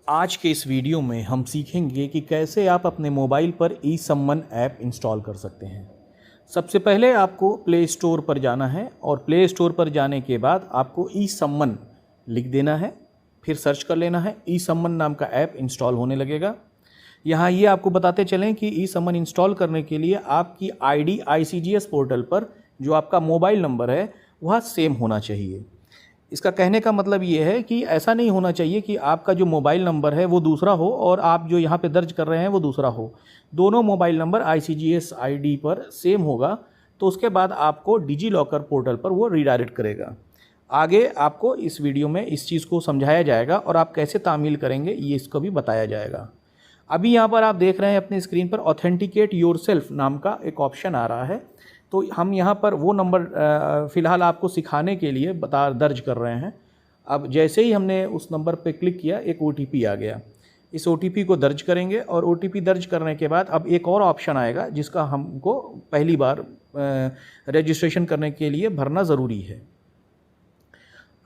आज के इस वीडियो में हम सीखेंगे कि कैसे आप अपने मोबाइल पर ई सम्मन ऐप इंस्टॉल कर सकते हैं। सबसे पहले आपको प्ले स्टोर पर जाना है और प्ले स्टोर पर जाने के बाद आपको ई सम्मन लिख देना है, फिर सर्च कर लेना है। ई सम्मन नाम का ऐप इंस्टॉल होने लगेगा। यहाँ ये आपको बताते चलें कि ई सम्मन इंस्टॉल करने के लिए आपकी आईडी ICGS पोर्टल पर जो आपका मोबाइल नंबर है वह सेम होना चाहिए। इसका कहने का मतलब ये है कि ऐसा नहीं होना चाहिए कि आपका जो मोबाइल नंबर है वो दूसरा हो और आप जो यहाँ पे दर्ज कर रहे हैं वो दूसरा हो। दोनों मोबाइल नंबर ICGS आईडी पर सेम होगा, तो उसके बाद आपको डिजी लॉकर पोर्टल पर वो रीडायरेक्ट करेगा। आगे आपको इस वीडियो में इस चीज़ को समझाया जाएगा और आप कैसे तामील करेंगे ये इसको भी बताया जाएगा। अभी यहाँ पर आप देख रहे हैं अपनी स्क्रीन पर ऑथेंटिकेट योरसेल्फ नाम का एक ऑप्शन आ रहा है। तो हम यहाँ पर वो नंबर फ़िलहाल आपको सिखाने के लिए दर्ज कर रहे हैं। अब जैसे ही हमने उस नंबर पे क्लिक किया एक OTP आ गया। इस OTP को दर्ज करेंगे और OTP दर्ज करने के बाद अब एक और ऑप्शन आएगा जिसका हमको पहली बार रजिस्ट्रेशन करने के लिए भरना ज़रूरी है।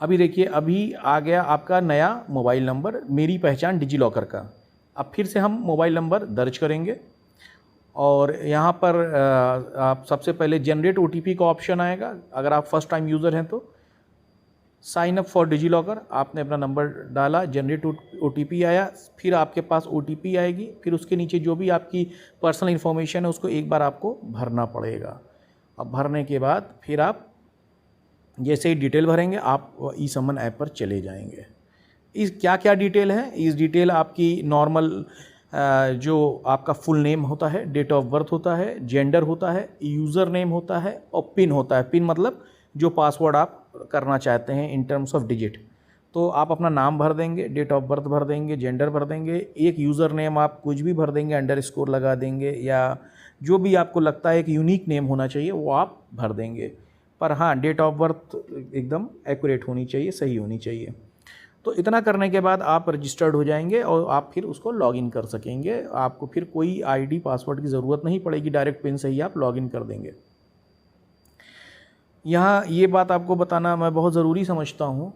अभी देखिए, अभी आ गया आपका नया मोबाइल नंबर, मेरी पहचान डिजी लॉकर का। अब फिर से हम मोबाइल नंबर दर्ज करेंगे और यहाँ पर आप सबसे पहले जनरेट OTP का ऑप्शन आएगा। अगर आप फर्स्ट टाइम यूज़र हैं तो sign up for DigiLocker, आपने अपना नंबर डाला, जनरेट OTP आया, फिर आपके पास OTP आएगी, फिर उसके नीचे जो भी आपकी पर्सनल इन्फॉर्मेशन है उसको एक बार आपको भरना पड़ेगा। अब भरने के बाद फिर आप जैसे ही डिटेल भरेंगे आप ई सम्मन ऐप पर चले जाएंगे। इस क्या क्या डिटेल है, इस डिटेल आपकी नॉर्मल जो आपका फुल नेम होता है, डेट ऑफ बर्थ होता है, जेंडर होता है, यूज़र नेम होता है और पिन होता है। पिन मतलब जो पासवर्ड आप करना चाहते हैं इन टर्म्स ऑफ डिजिट। तो आप अपना नाम भर देंगे, डेट ऑफ बर्थ भर देंगे, जेंडर भर देंगे, एक यूज़र नेम आप कुछ भी भर देंगे, अंडरस्कोर लगा देंगे या जो भी आपको लगता है एक यूनिक नेम होना चाहिए वो आप भर देंगे। पर हाँ, डेट ऑफ बर्थ एकदम एक्यूरेट होनी चाहिए, सही होनी चाहिए। तो इतना करने के बाद आप रजिस्टर्ड हो जाएंगे और आप फिर उसको लॉगिन कर सकेंगे। आपको फिर कोई आईडी पासवर्ड की ज़रूरत नहीं पड़ेगी, डायरेक्ट पिन से ही आप लॉगिन कर देंगे। यहाँ ये बात आपको बताना मैं बहुत ज़रूरी समझता हूँ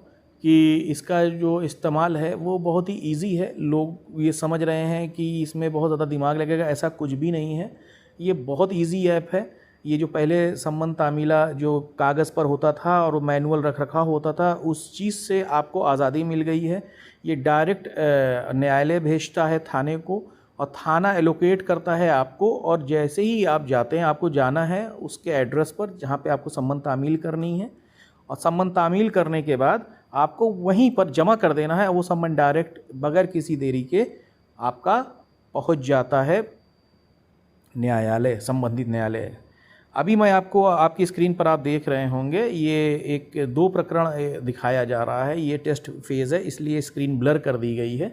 कि इसका जो इस्तेमाल है वो बहुत ही ईजी है। लोग ये समझ रहे हैं कि इसमें बहुत ज़्यादा दिमाग लगेगा, ऐसा कुछ भी नहीं है। ये बहुत ईजी ऐप है। ये जो पहले सम्मन तामीला जो कागज़ पर होता था और मैनुअल रख रखाव होता था, उस चीज़ से आपको आज़ादी मिल गई है। ये डायरेक्ट न्यायालय भेजता है थाने को और थाना एलोकेट करता है आपको, और जैसे ही आप जाते हैं आपको जाना है उसके एड्रेस पर जहाँ पे आपको सम्मन तामील करनी है और सम्मन तामील करने के बाद आपको वहीं पर जमा कर देना है। वो सम्मन डायरेक्ट बगैर किसी देरी के आपका पहुँच जाता है न्यायालय, संबंधित न्यायालय। अभी मैं आपको आपकी स्क्रीन पर आप देख रहे होंगे ये एक 2 प्रकरण दिखाया जा रहा है। ये टेस्ट फेज़ है इसलिए स्क्रीन ब्लर कर दी गई है।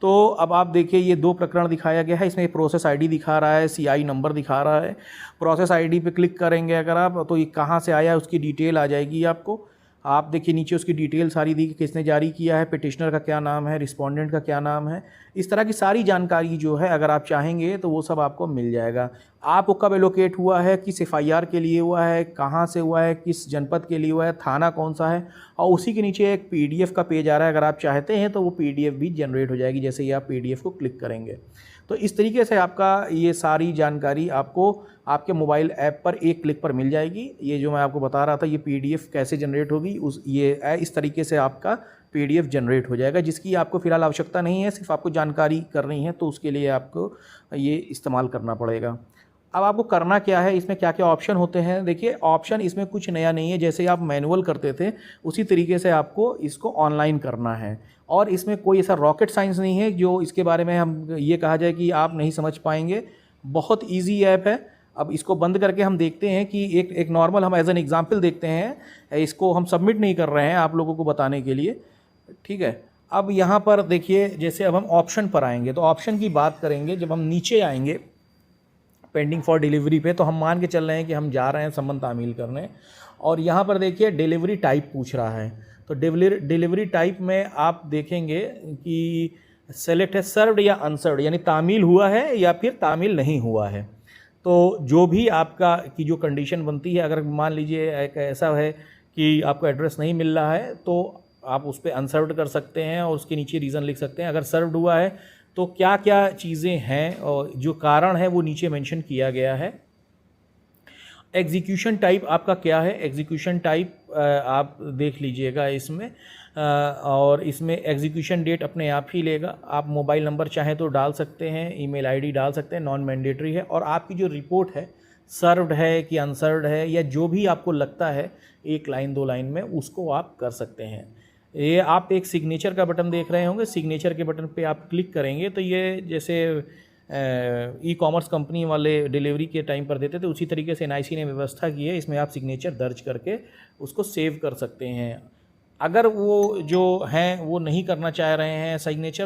तो अब आप देखिए ये 2 प्रकरण दिखाया गया है। इसमें प्रोसेस आईडी दिखा रहा है, CI नंबर दिखा रहा है। प्रोसेस आईडी पे क्लिक करेंगे अगर आप तो ये कहाँ से आया उसकी डिटेल आ जाएगी आपको। आप देखिए नीचे उसकी डिटेल सारी दी कि किसने जारी किया है, पिटिशनर का क्या नाम है, रिस्पोंडेंट का क्या नाम है, इस तरह की सारी जानकारी जो है अगर आप चाहेंगे तो वो सब आपको मिल जाएगा। आपको कब एलोकेट हुआ है, किस FIR के लिए हुआ है, कहाँ से हुआ है, किस जनपद के लिए हुआ है, थाना कौन सा है, और उसी के नीचे एक PDF का पेज आ रहा है। अगर आप चाहते हैं तो वो PDF भी जनरेट हो जाएगी जैसे ही आप PDF को क्लिक करेंगे। तो इस तरीके से आपका ये सारी जानकारी आपको आपके मोबाइल ऐप पर एक क्लिक पर मिल जाएगी। ये जो मैं आपको बता रहा था ये PDF कैसे जनरेट होगी इस तरीके से आपका PDF जनरेट हो जाएगा, जिसकी आपको फ़िलहाल आवश्यकता नहीं है, सिर्फ आपको जानकारी करनी है तो उसके लिए आपको ये इस्तेमाल करना पड़ेगा। अब आपको करना क्या है, इसमें क्या क्या ऑप्शन होते हैं। देखिए ऑप्शन इसमें कुछ नया नहीं है, जैसे आप मैनुअल करते थे उसी तरीके से आपको इसको ऑनलाइन करना है और इसमें कोई ऐसा रॉकेट साइंस नहीं है जो इसके बारे में हम ये कहा जाए कि आप नहीं समझ पाएंगे। बहुत ईजी ऐप है। अब इसको बंद करके हम देखते हैं कि एक नॉर्मल हम एज एन एग्जाम्पल देखते हैं। इसको हम सबमिट नहीं कर रहे हैं आप लोगों को बताने के लिए, ठीक है। अब यहाँ पर देखिए जैसे अब हम ऑप्शन पर आएंगे तो ऑप्शन की बात करेंगे। जब हम नीचे आएंगे पेंडिंग फॉर डिलीवरी पे तो हम मान के चल रहे हैं कि हम जा रहे हैं सम्मन तामील करने, और यहाँ पर देखिए डिलीवरी टाइप पूछ रहा है। तो डिलीवरी टाइप में आप देखेंगे कि सेलेक्ट है सर्व्ड या अनसर्व्ड, यानी तामील हुआ है या फिर तामील नहीं हुआ है। तो जो भी आपका की जो कंडीशन बनती है, अगर मान लीजिए एक ऐसा है कि आपको एड्रेस नहीं मिल रहा है तो आप उस पे अनसर्व्ड कर सकते हैं और उसके नीचे रीज़न लिख सकते हैं। अगर सर्व्ड हुआ है तो क्या क्या चीज़ें हैं और जो कारण है वो नीचे मेंशन किया गया है। एग्जीक्यूशन टाइप आपका क्या है, एग्जीक्यूशन टाइप आप देख लीजिएगा इसमें, और इसमें एग्जीक्यूशन डेट अपने आप ही लेगा। आप मोबाइल नंबर चाहें तो डाल सकते हैं, ईमेल आईडी डाल सकते हैं, नॉन मैंडेटरी है। और आपकी जो रिपोर्ट है सर्व्ड है कि अनसर्व्ड है या जो भी आपको लगता है 1 लाइन 2 लाइन में, उसको आप कर सकते हैं। ये आप एक सिग्नेचर का बटन देख रहे होंगे, सिग्नेचर के बटन पे आप क्लिक करेंगे तो ये जैसे ई कॉमर्स कंपनी वाले डिलीवरी के टाइम पर देते थे, उसी तरीके से एनआईसी ने व्यवस्था की है। इसमें आप सिग्नेचर दर्ज करके उसको सेव कर सकते हैं। अगर वो जो हैं वो नहीं करना चाह रहे हैं सिग्नेचर,